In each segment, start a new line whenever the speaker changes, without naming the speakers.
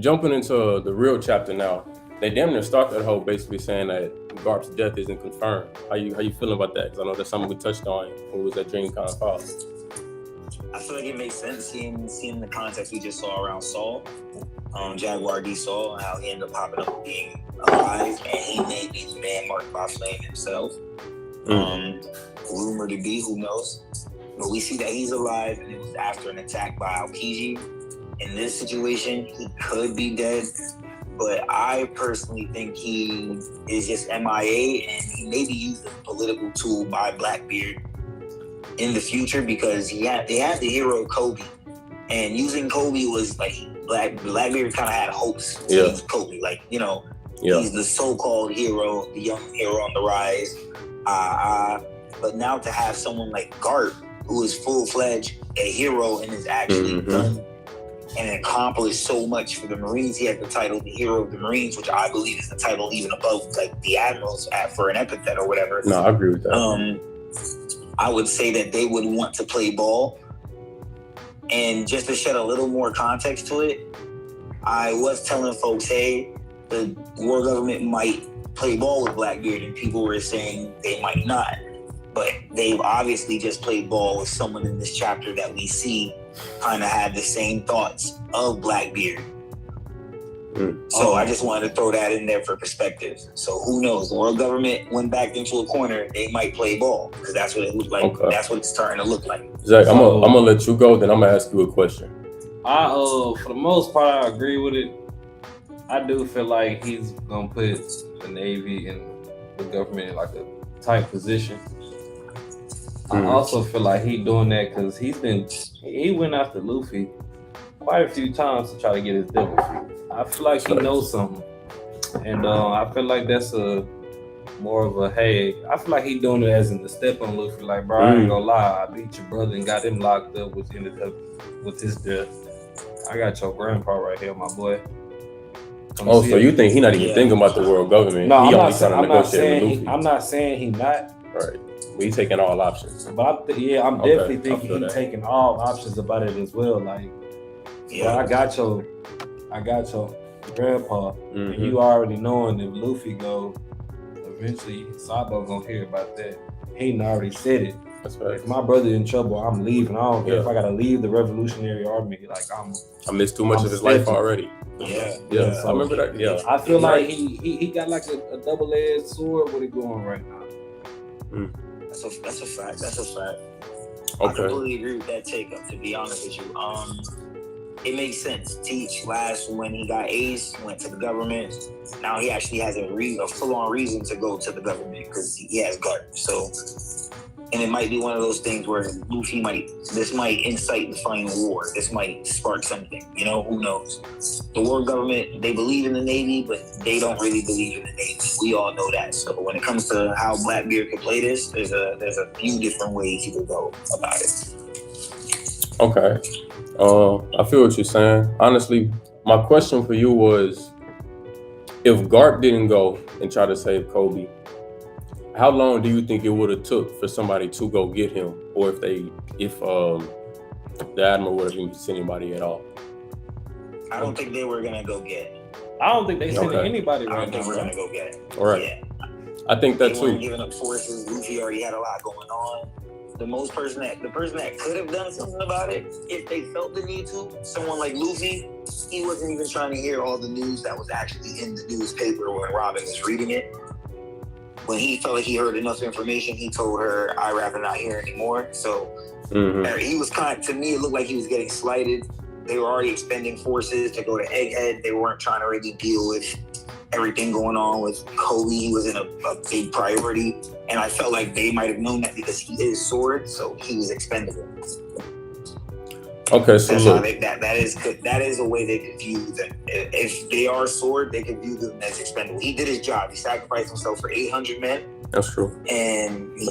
jumping into the real chapter now, they damn near start that whole basically saying that Garp's death isn't confirmed. How you feeling about that? Because I know that's something we touched on when we was at DreamCon 5.
I feel like it makes sense seeing the context we just saw around Saul, Jaguar D Saul, and how he ended up popping up being alive, and he may be the man marked by Flame himself. Rumored to be, who knows? But we see that he's alive, and it was after an attack by Aokiji. In this situation, he could be dead, but I personally think he is just MIA, and he may be used as a political tool by Blackbeard in the future, because they had the hero Kobe, and using Kobe was like Blackbeard kind of had hopes to use Kobe, he's the so-called hero, the young hero on the rise. But now to have someone like Garp, who is full-fledged a hero and has actually done and accomplished so much for the Marines. He has the title the Hero of the Marines, which I believe is the title even above like the Admirals for an epithet or whatever.
No, I agree with that.
I would say that they would want to play ball. And just to shed a little more context to it, I was telling folks, hey, the world government might play ball with Blackbeard, and people were saying they might not. But they've obviously just played ball with someone in this chapter that we see kind of had the same thoughts of Blackbeard. So I just wanted to throw that in there for perspective. So who knows? The world government went back into a corner. They might play ball, because that's what it looked like. Okay. That's what it's starting to look like.
Zach, I'm gonna let you go. Then I'm gonna ask you a question.
For the most part, I agree with it. I do feel like he's gonna put the Navy and the government in like a tight position. I also feel like he doing that because he went after Luffy quite a few times to try to get his devil fruit. I feel like he knows something, and I feel like that's more of a hey. I feel like he doing it as in the step on Luffy. Like, bro, I ain't gonna lie, I beat your brother and got him locked up, which ended up with his death. I got your grandpa right here, my boy.
So you think he not even thinking about the world government?
No,
he
I'm not saying he not.
Right. But he's taking all options.
But I'm definitely thinking he's taking all options about it as well. Like, yeah, I got your grandpa, and you already knowing if Luffy go, eventually Sabo gonna hear about that. He already said it.
That's right.
If my brother in trouble, I'm leaving. I don't care if I gotta leave the Revolutionary Army. Like
I missed too much of his life already.
Yeah.
So I remember that. Yeah.
I feel like he got like a double-edged sword with it going right now.
That's a fact. Okay. I completely agree with that take, to be honest with you. It makes sense. Teach last when he got Ace, went to the government. Now he actually has a full-on reason to go to the government because he has Garp. So, and it might be one of those things where Luffy might incite the final war. This might spark something. Who knows? The world government, they believe in the Navy, but they don't really believe in the Navy. We all know that. So when it comes to how Blackbeard could play this, there's a few different ways he could go about it.
Okay. I feel what you're saying. Honestly, my question for you was, if Garp didn't go and try to save Kobe, how long do you think it would have took for somebody to go get him, or if the Admiral would have even sent anybody at all?
I don't think they were gonna go get him.
I don't think they sent anybody
right now.
I don't
think we're gonna go get him.
All right.
Yeah.
I think that
they
too.
Weren't giving up forces. Luffy already had a lot going on. The person that could have done something about it, if they felt the need to, someone like Luffy, he wasn't even trying to hear all the news that was actually in the newspaper when Robin was reading it. When he felt like he heard enough information, he told her, I'd rather not hear anymore. So he was to me, it looked like he was getting slighted. They were already expending forces to go to Egghead. They weren't trying to really deal with everything going on with Kobe. He wasn't a big priority. And I felt like they might have known that because he is Sword, so he was expendable.
Okay, so
that is a way they could view them. If they are Sword, they could view them as expendable. He did his job. He sacrificed himself for 800 men.
That's true.
And he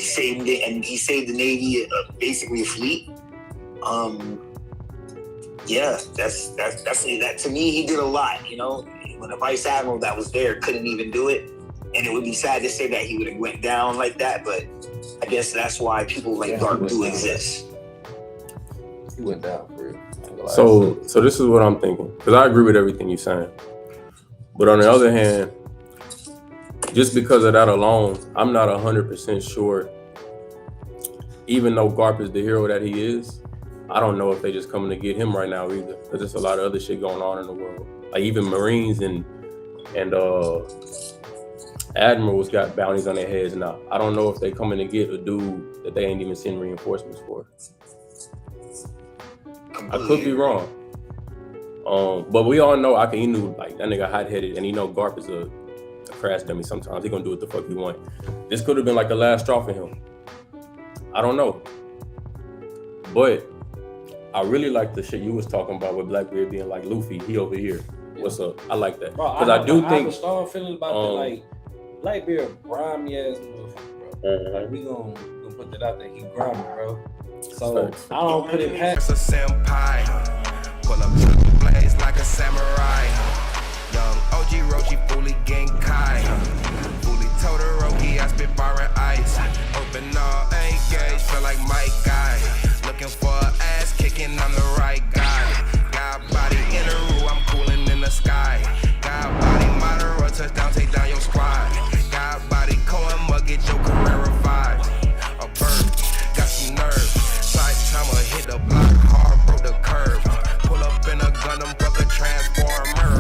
saved it, and he saved the Navy, basically a fleet. That to me, he did a lot. When a vice admiral that was there couldn't even do it, and it would be sad to say that he would have went down like that. But I guess that's why people like Garp do exist.
He went down for real.
So this is what I'm thinking, because I agree with everything you're saying. But on the other hand, just because of that alone, I'm not 100% sure. Even though Garp is the hero that he is, I don't know if they just coming to get him right now either, because there's a lot of other shit going on in the world. Like even Marines and Admirals got bounties on their heads now. I don't know if they coming to get a dude that they ain't even send reinforcements for. I could be wrong. But we all know Akainu, like that nigga hot-headed, and you know Garp is a crash dummy sometimes. He gonna do what the fuck he want. This could have been like the last straw for him. I don't know. But I really like the shit you was talking about with Blackbeard being like, Luffy, he over here. What's up? I like that. Because I do think
I have a strong feeling about that, like Blackbeard grimy ass motherfucker, bro. Like we gonna put that out there. He grimy, bro. So I don't put it past.
It's a senpai. Pull up to the blaze like a samurai. Young OG Roshi fully Genkai. Fully Todoroki, I spit bar and ice. Open all engaged, feel like Mike Guy. Looking for an ass kicking, I'm the right guy. Got body in the room, I'm cooling in the sky. Got body moderate, touchdown, take down your squad. Got body Cohen mug, get your career revived. A bird, got some nerve. Side timer, hit the block hard, broke the curve. Pull up in a Gundam, fuck a transformer.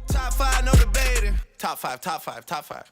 Top 5, no debating. Top 5, top 5, top 5.